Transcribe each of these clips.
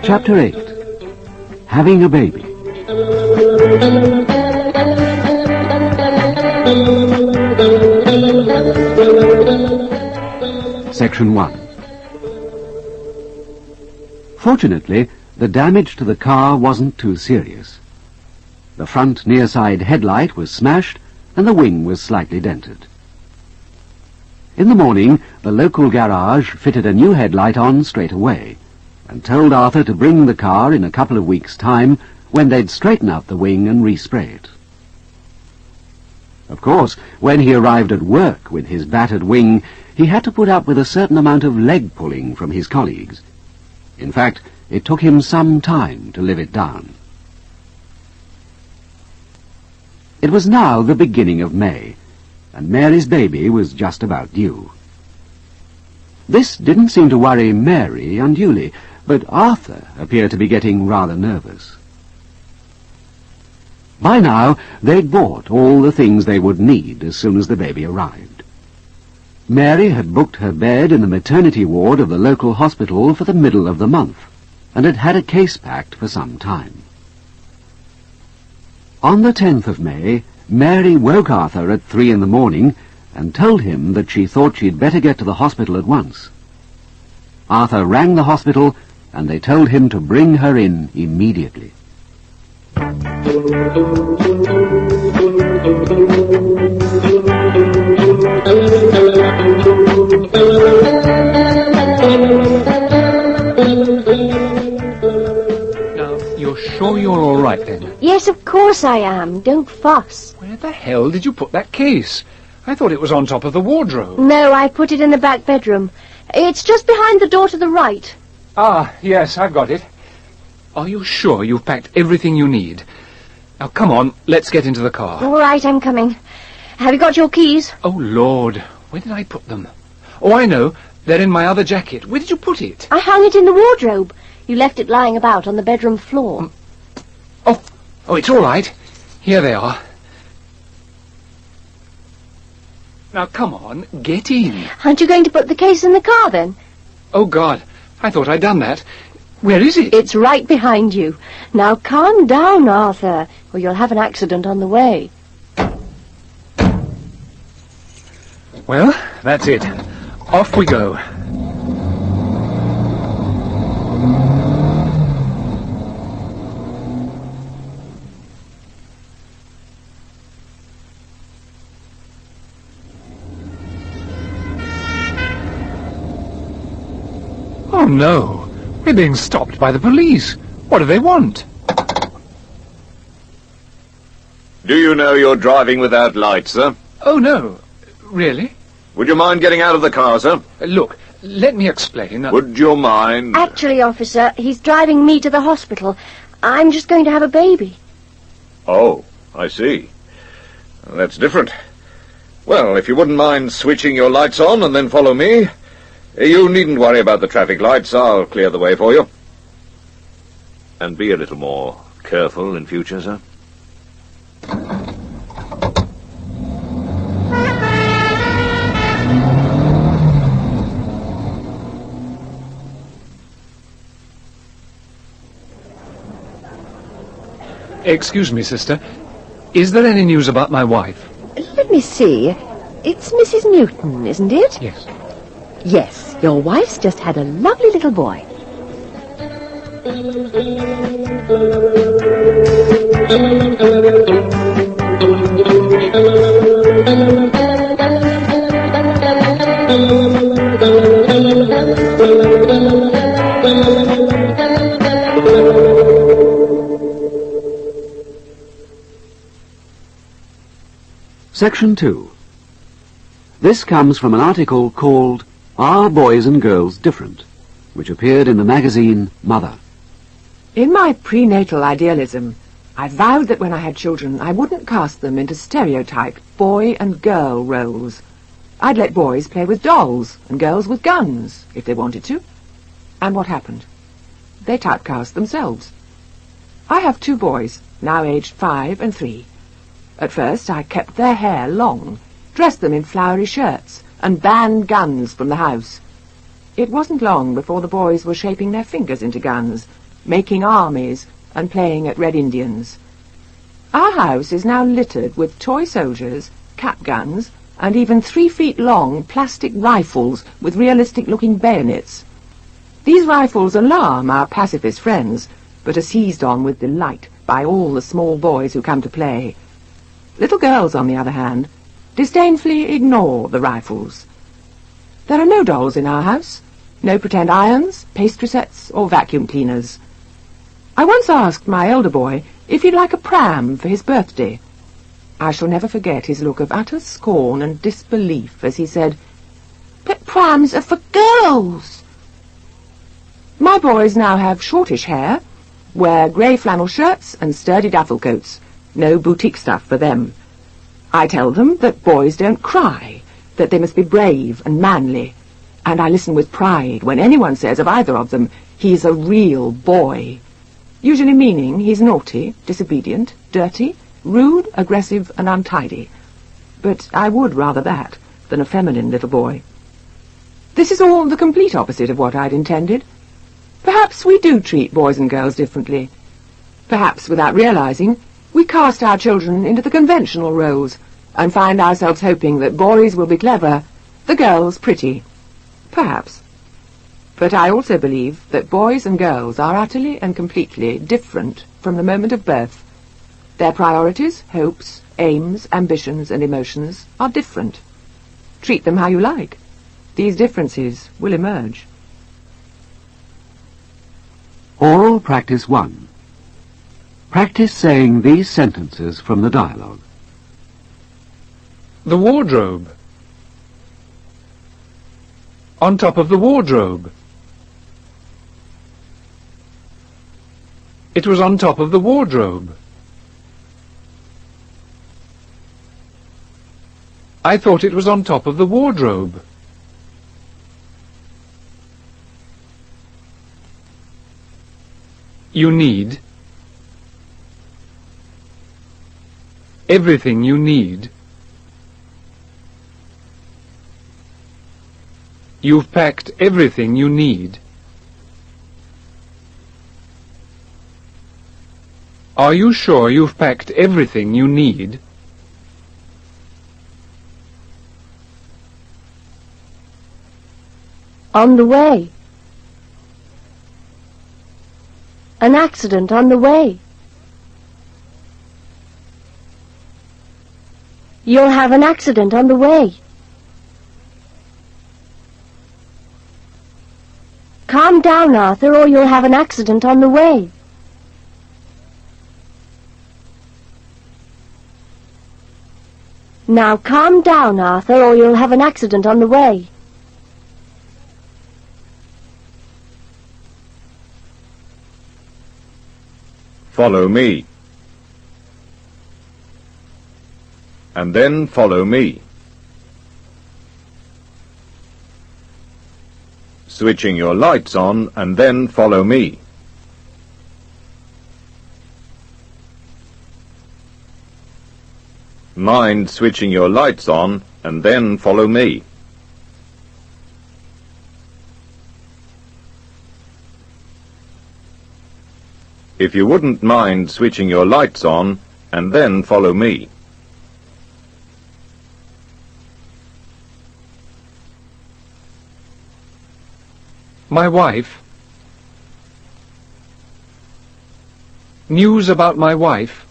Chapter 8. Having a Baby. Section 1. Fortunately, the damage to the car wasn't too serious. The front near-side headlight was smashed and the wing was slightly dented. In the morning, the local garage fitted a new headlight on straight away and told Arthur to bring the car in a couple of weeks' time when they'd straighten out the wing and respray it. Of course, when he arrived at work with his battered wing, he had to put up with a certain amount of leg-pulling from his colleagues. In fact, it took him some time to live it down. It was now the beginning of May, and Mary's baby was just about due. This didn't seem to worry Mary unduly, but Arthur appeared to be getting rather nervous. By now, they'd bought all the things they would need as soon as the baby arrived. Mary had booked her bed in the maternity ward of the local hospital for the middle of the month, and had had a case packed for some time. On the 10th of May, Mary woke Arthur at 3 in the morning and told him that she thought she'd better get to the hospital at once. Arthur rang the hospital, and they told him to bring her in immediately. Now, you're sure you're all right, then? Yes, of course I am. Don't fuss. Where the hell did you put that case? I thought it was on top of the wardrobe. No, I put it in the back bedroom. It's just behind the door to the right. Ah, yes, I've got it. Are you sure you've packed everything you need? Now, come on, let's get into the car. All right, I'm coming. Have you got your keys? Oh, Lord, where did I put them? Oh, I know. They're in my other jacket. Where did you put it? I hung it in the wardrobe. You left it lying about on the bedroom floor. Oh, it's all right. Here they are. Now, come on, get in. Aren't you going to put the case in the car, then? Oh, God, I thought I'd done that. Where is it? It's right behind you. Now, calm down, Arthur, or you'll have an accident on the way. Well, that's it. Off we go. Oh, no. We're being stopped by the police. What do they want? Do you know you're driving without lights, sir? Oh, no. Really? Would you mind getting out of the car, sir? Look, let me explain. Would you mind? Actually, officer, he's driving me to the hospital. I'm just going to have a baby. Oh, I see. That's different. Well, if you wouldn't mind switching your lights on and then follow me, you needn't worry about the traffic lights. I'll clear the way for you. And be a little more careful in future, sir. Excuse me, sister. Is there any news about my wife? Let me see. It's Mrs. Newton, isn't it? Yes. Yes, your wife's just had a lovely little boy. Section 2. This comes from an article called Are Boys and Girls Different?, which appeared in the magazine Mother. In my prenatal idealism, I vowed that when I had children, I wouldn't cast them into stereotyped boy and girl roles. I'd let boys play with dolls and girls with guns, if they wanted to. And what happened? They typecast themselves. I have 2 boys, now aged 5 and 3. At first I kept their hair long, dressed them in flowery shirts, and banned guns from the house. It wasn't long before the boys were shaping their fingers into guns, making armies, and playing at Red Indians. Our house is now littered with toy soldiers, cap guns, and even 3 feet long plastic rifles with realistic-looking bayonets. These rifles alarm our pacifist friends, but are seized on with delight by all the small boys who come to play. Little girls, on the other hand, disdainfully ignore the rifles. There are no dolls in our house, no pretend irons, pastry sets, or vacuum cleaners. I once asked my elder boy if he'd like a pram for his birthday. I shall never forget his look of utter scorn and disbelief as he said, "But prams are for girls." My boys now have shortish hair, wear grey flannel shirts and sturdy duffel coats. No boutique stuff for them. I tell them that boys don't cry, that they must be brave and manly, and I listen with pride when anyone says of either of them, "He's a real boy," usually meaning he's naughty, disobedient, dirty, rude, aggressive, and untidy. But I would rather that than a feminine little boy. This is all the complete opposite of what I'd intended. Perhaps we do treat boys and girls differently. Perhaps, without realizing, we cast our children into the conventional roles and find ourselves hoping that boys will be clever, the girls pretty. Perhaps. But I also believe that boys and girls are utterly and completely different from the moment of birth. Their priorities, hopes, aims, ambitions, and emotions are different. Treat them how you like. These differences will emerge. Oral Practice 1. Practice saying these sentences from the dialogue. The wardrobe. On top of the wardrobe. It was on top of the wardrobe. I thought it was on top of the wardrobe. You need everything you need. You've packed everything you need. Are you sure you've packed everything you need? On the way. An accident on the way. You'll have an accident on the way. Calm down, Arthur, or you'll have an accident on the way. Now calm down, Arthur, or you'll have an accident on the way. Follow me. And then follow me. Switching your lights on and then follow me. Mind switching your lights on and then follow me. If you wouldn't mind switching your lights on and then follow me. My wife. News about my wife.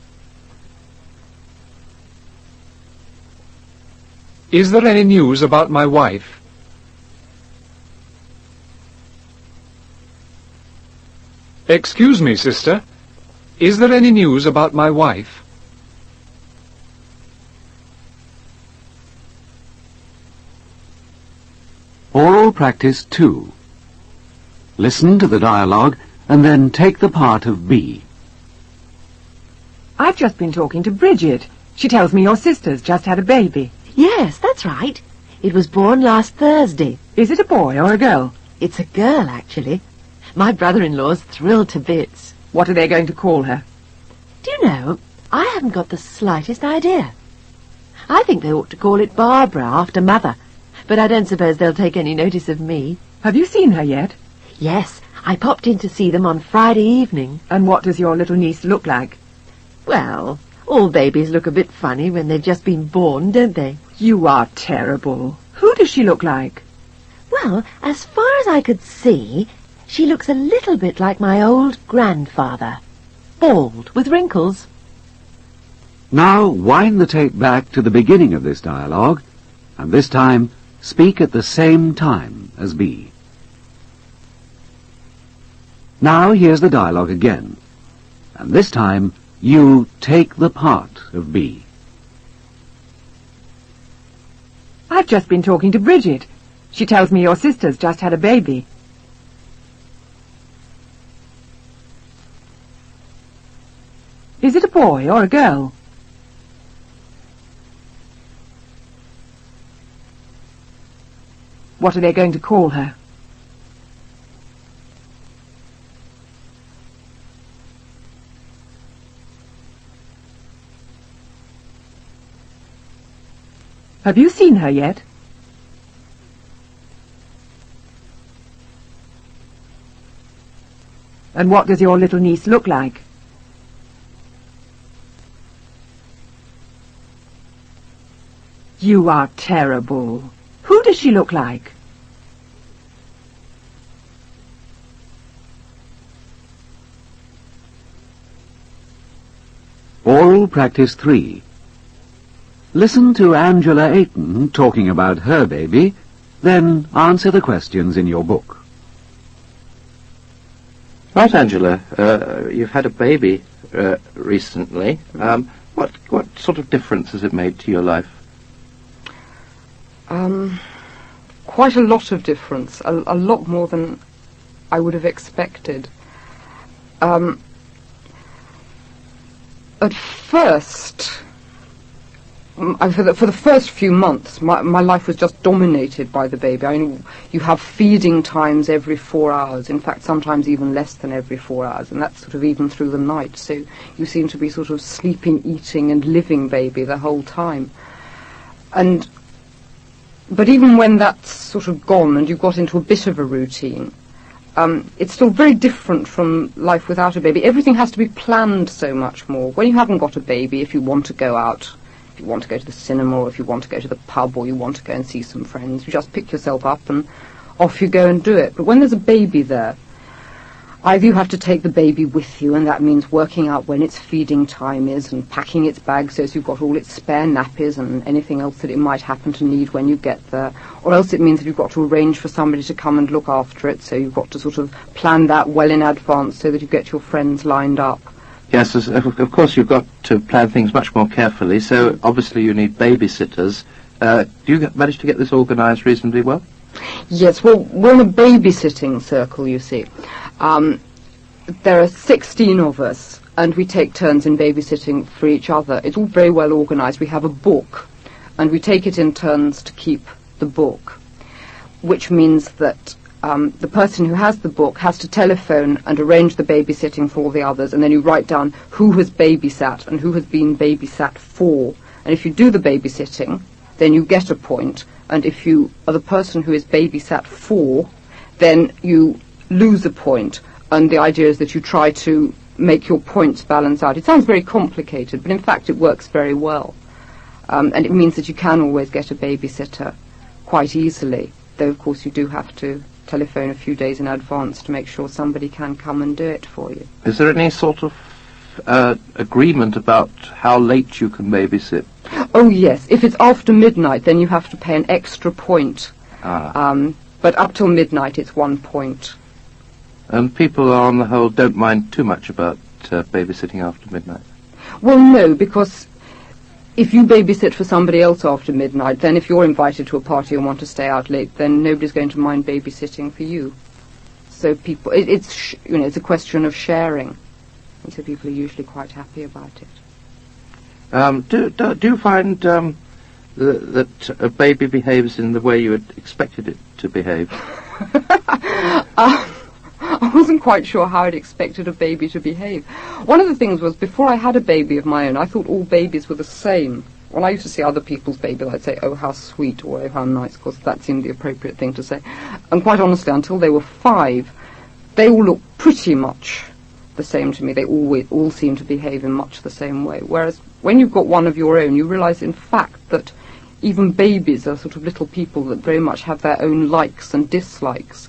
Is there any news about my wife? Excuse me, sister. Is there any news about my wife? Oral Practice 2. Listen to the dialogue and then take the part of B. I've just been talking to Bridget. She tells me your sister's just had a baby. Yes, that's right. It was born last Thursday. Is it a boy or a girl? It's a girl, actually. My brother-in-law's thrilled to bits. What are they going to call her? Do you know, I haven't got the slightest idea. I think they ought to call it Barbara, after Mother. But I don't suppose they'll take any notice of me. Have you seen her yet? Yes, I popped in to see them on Friday evening. And what does your little niece look like? Well, all babies look a bit funny when they've just been born, don't they? You are terrible. Who does she look like? Well, as far as I could see, she looks a little bit like my old grandfather. Bald, with wrinkles. Now wind the tape back to the beginning of this dialogue, and this time speak at the same time as B. Now here's the dialogue again, and this time you take the part of B. I've just been talking to Bridget. She tells me your sister's just had a baby. Is it a boy or a girl? What are they going to call her? Have you seen her yet? And what does your little niece look like? You are terrible. Who does she look like? Oral Practice 3. Listen to Angela Ayton talking about her baby, then answer the questions in your book. Right, Angela, you've had a baby recently. What sort of difference has it made to your life? Quite a lot of difference, a lot more than I would have expected. At first, for the first few months, my life was just dominated by the baby. I mean, you have feeding times every 4 hours, in fact sometimes even less than every 4 hours, and that's sort of even through the night, so you seem to be sort of sleeping, eating and living baby the whole time. But even when that's sort of gone and you've got into a bit of a routine, it's still very different from life without a baby. Everything has to be planned so much more. When you haven't got a baby, if you want to go out, if you want to go to the cinema, or if you want to go to the pub, or you want to go and see some friends, you just pick yourself up and off you go and do it. But when there's a baby there, either you have to take the baby with you, and that means working out when its feeding time is and packing its bag so as you've got all its spare nappies and anything else that it might happen to need when you get there, or else it means that you've got to arrange for somebody to come and look after it, so you've got to sort of plan that well in advance so that you get your friends lined up. Yes, of course you've got to plan things much more carefully, so obviously you need babysitters. Do you manage to get this organised reasonably well? Yes, well, we're in a babysitting circle, you see. There are 16 of us, and we take turns in babysitting for each other. It's all very well organised. We have a book, and we take it in turns to keep the book, which means that the person who has the book has to telephone and arrange the babysitting for all the others, and then you write down who has babysat and who has been babysat for. And if you do the babysitting, then you get a point, and if you are the person who is babysat for, then you lose a point. And the idea is that you try to make your points balance out. It sounds very complicated, but in fact it works very well. And it means that you can always get a babysitter quite easily, though of course you do have to telephone a few days in advance to make sure somebody can come and do it for you. Is there any sort of agreement about how late you can babysit? Oh yes, if it's after midnight then you have to pay an extra point. But up till midnight it's 1 point. And people, on the whole, don't mind too much about babysitting after midnight? Well, no, because if you babysit for somebody else after midnight, then if you're invited to a party and want to stay out late, then nobody's going to mind babysitting for you. So people, it's a question of sharing, and so people are usually quite happy about it. Do you find that a baby behaves in the way you had expected it to behave? I wasn't quite sure how I'd expected a baby to behave. One of the things was, before I had a baby of my own, I thought all babies were the same. When I used to see other people's babies, I'd say, oh, how sweet, or oh, how nice, because that seemed the appropriate thing to say. And quite honestly, until they were 5, they all looked pretty much the same to me. They all seemed to behave in much the same way. Whereas when you've got one of your own, you realise, in fact, that even babies are sort of little people that very much have their own likes and dislikes.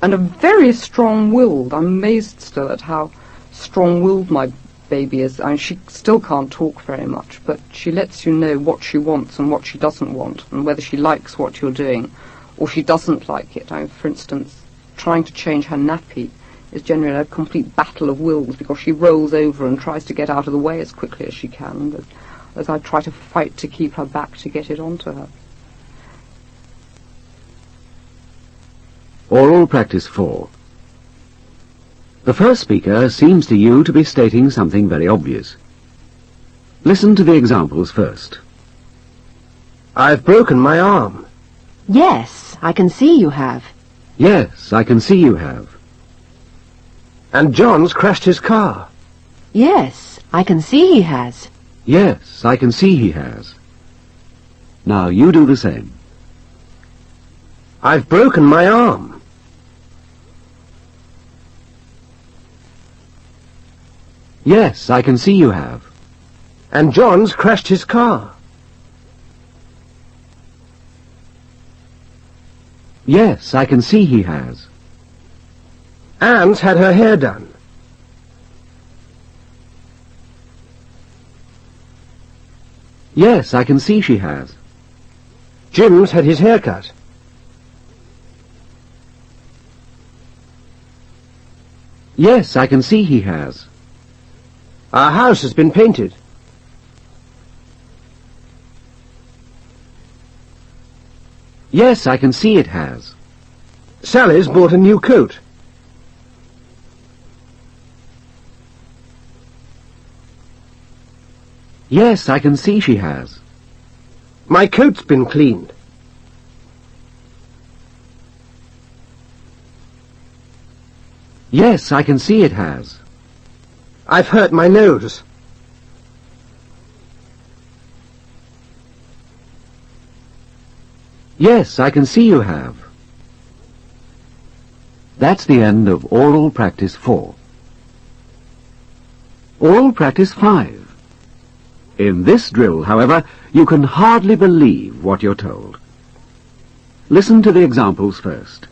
And are very strong-willed. I'm amazed still at how strong-willed my baby is. I mean, she still can't talk very much, but she lets you know what she wants and what she doesn't want, and whether she likes what you're doing or she doesn't like it. I mean, for instance, trying to change her nappy is generally a complete battle of wills, because she rolls over and tries to get out of the way as quickly as she can, as I try to fight to keep her back to get it onto her. Oral Practice 4. The first speaker seems to you to be stating something very obvious. Listen to the examples first. I've broken my arm. Yes, I can see you have. Yes, I can see you have. And John's crashed his car. Yes, I can see he has. Yes, I can see he has. Now you do the same. I've broken my arm. Yes, I can see you have. And John's crashed his car. Yes, I can see he has. Anne's had her hair done. Yes, I can see she has. Jim's had his hair cut. Yes, I can see he has. Our house has been painted. Yes, I can see it has. Sally's bought a new coat. Yes, I can see she has. My coat's been cleaned. Yes, I can see it has. I've hurt my nose. Yes, I can see you have. That's the end of Oral Practice 4. Oral Practice 5. In this drill, however, you can hardly believe what you're told. Listen to the examples first.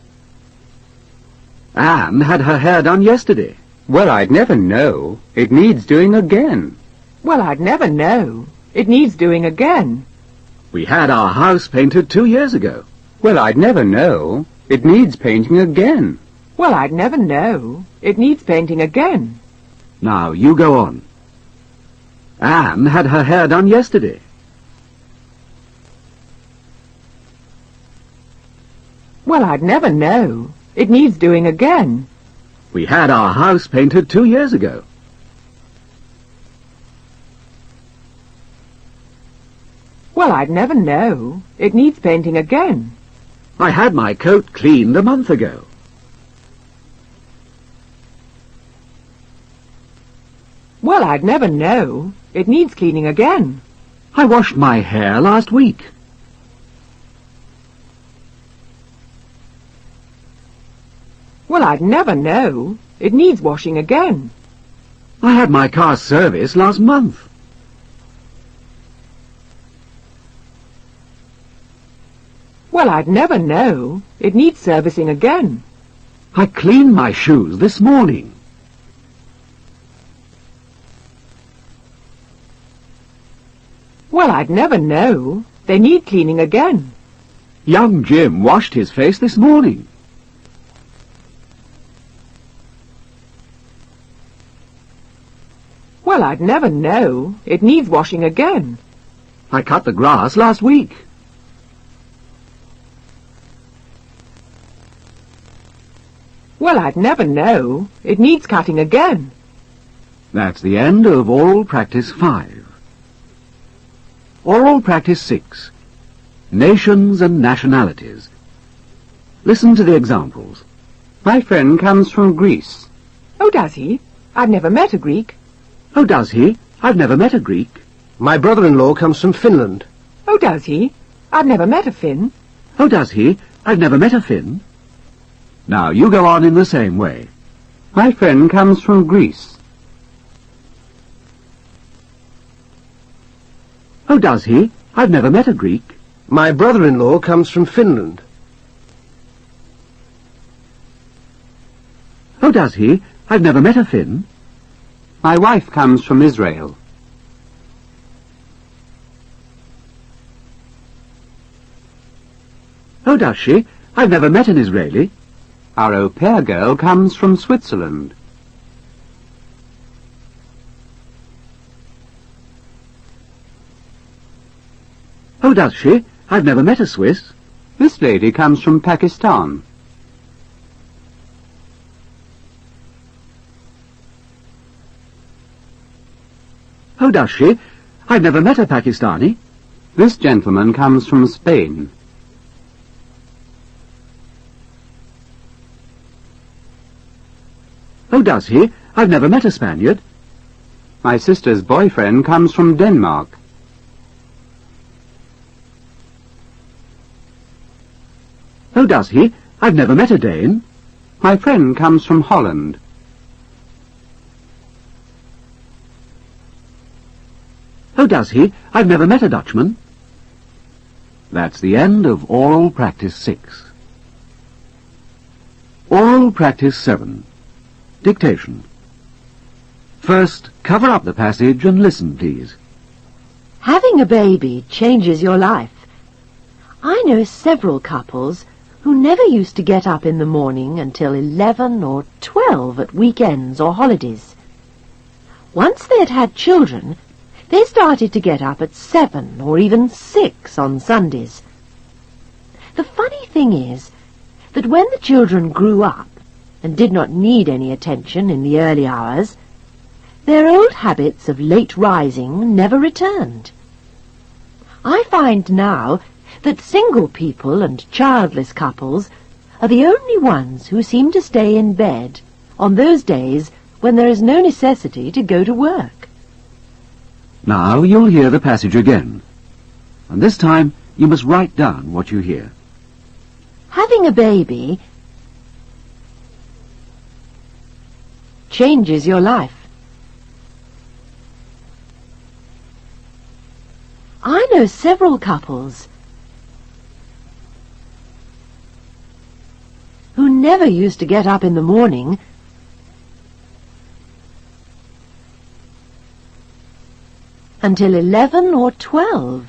Anne had her hair done yesterday. Well, I'd never know. It needs doing again. Well, I'd never know. It needs doing again. We had our house painted 2 years ago. Well, I'd never know. It needs painting again. Well, I'd never know. It needs painting again. Now, you go on. Anne had her hair done yesterday. Well, I'd never know. It needs doing again. We had our house painted 2 years ago. Well, I'd never know. It needs painting again. I had my coat cleaned a month ago. Well, I'd never know. It needs cleaning again. I washed my hair last week. Well, I'd never know. It needs washing again. I had my car serviced last month. Well, I'd never know. It needs servicing again. I cleaned my shoes this morning. Well, I'd never know. They need cleaning again. Young Jim washed his face this morning. Well, I'd never know. It needs washing again. I cut the grass last week. Well, I'd never know. It needs cutting again. That's the end of Oral Practice 5. Oral Practice 6. Nations and Nationalities. Listen to the examples. My friend comes from Greece. Oh, does he? I've never met a Greek. Oh, does he? I've never met a Greek. My brother-in-law comes from Finland. Oh, does he? I've never met a Finn. Oh, does he? I've never met a Finn. Now, you go on in the same way. My friend comes from Greece. Oh, does he? I've never met a Greek. My brother-in-law comes from Finland. Oh, does he? I've never met a Finn. My wife comes from Israel. Oh, does she? I've never met an Israeli. Our au pair girl comes from Switzerland. Oh, does she? I've never met a Swiss. This lady comes from Pakistan. Oh, does she? I've never met a Pakistani. This gentleman comes from Spain. Oh, does he? I've never met a Spaniard. My sister's boyfriend comes from Denmark. Oh, does he? I've never met a Dane. My friend comes from Holland. Oh, does he? I've never met a Dutchman. That's the end of Oral Practice 6. Oral Practice 7. Dictation. First, cover up the passage and listen, please. Having a baby changes your life. I know several couples who never used to get up in the morning until 11 or 12 at weekends or holidays. Once they had had children, they started to get up at 7 or even 6 on Sundays. The funny thing is that when the children grew up and did not need any attention in the early hours, their old habits of late rising never returned. I find now that single people and childless couples are the only ones who seem to stay in bed on those days when there is no necessity to go to work. Now you'll hear the passage again, and this time you must write down what you hear. Having a baby changes your life. I know several couples who never used to get up in the morning until 11 or 12.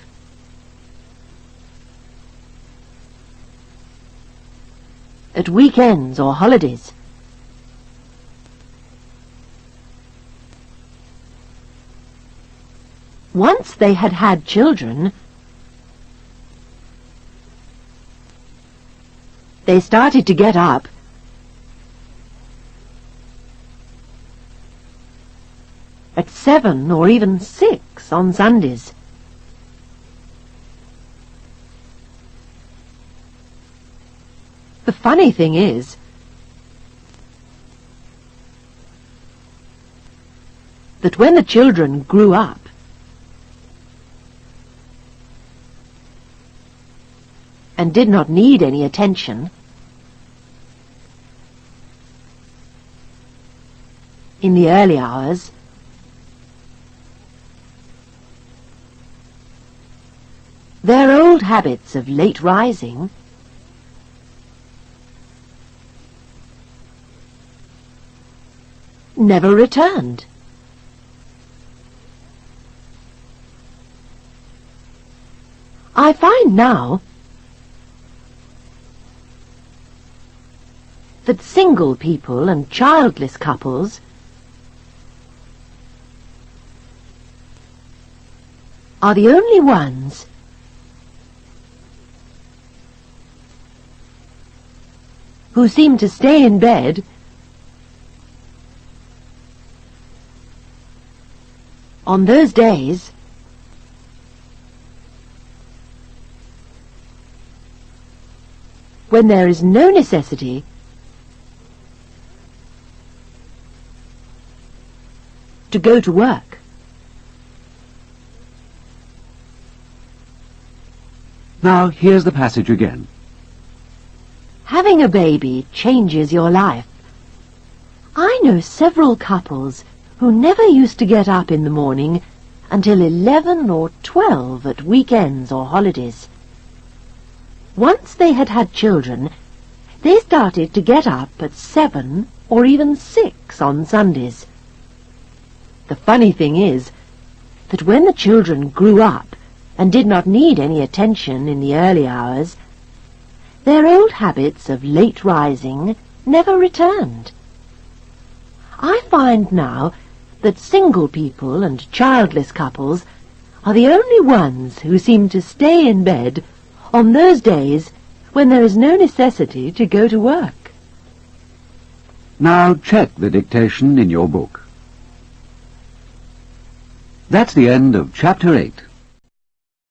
At weekends or holidays. Once they had had children, they started to get up at 7 or even 6 on Sundays. The funny thing is that when the children grew up, and did not need any attention, in the early hours, their old habits of late rising never returned. I find now that single people and childless couples are the only ones who seem to stay in bed on those days when there is no necessity to go to work. Now, here's the passage again. Having a baby changes your life. I know several couples who never used to get up in the morning until 11 or 12 at weekends or holidays. Once they had had children, they started to get up at 7 or even 6 on Sundays. The funny thing is that when the children grew up and did not need any attention in the early hours, their old habits of late rising never returned. I find now that single people and childless couples are the only ones who seem to stay in bed on those days when there is no necessity to go to work. Now check the dictation in your book. That's the end of Chapter 8.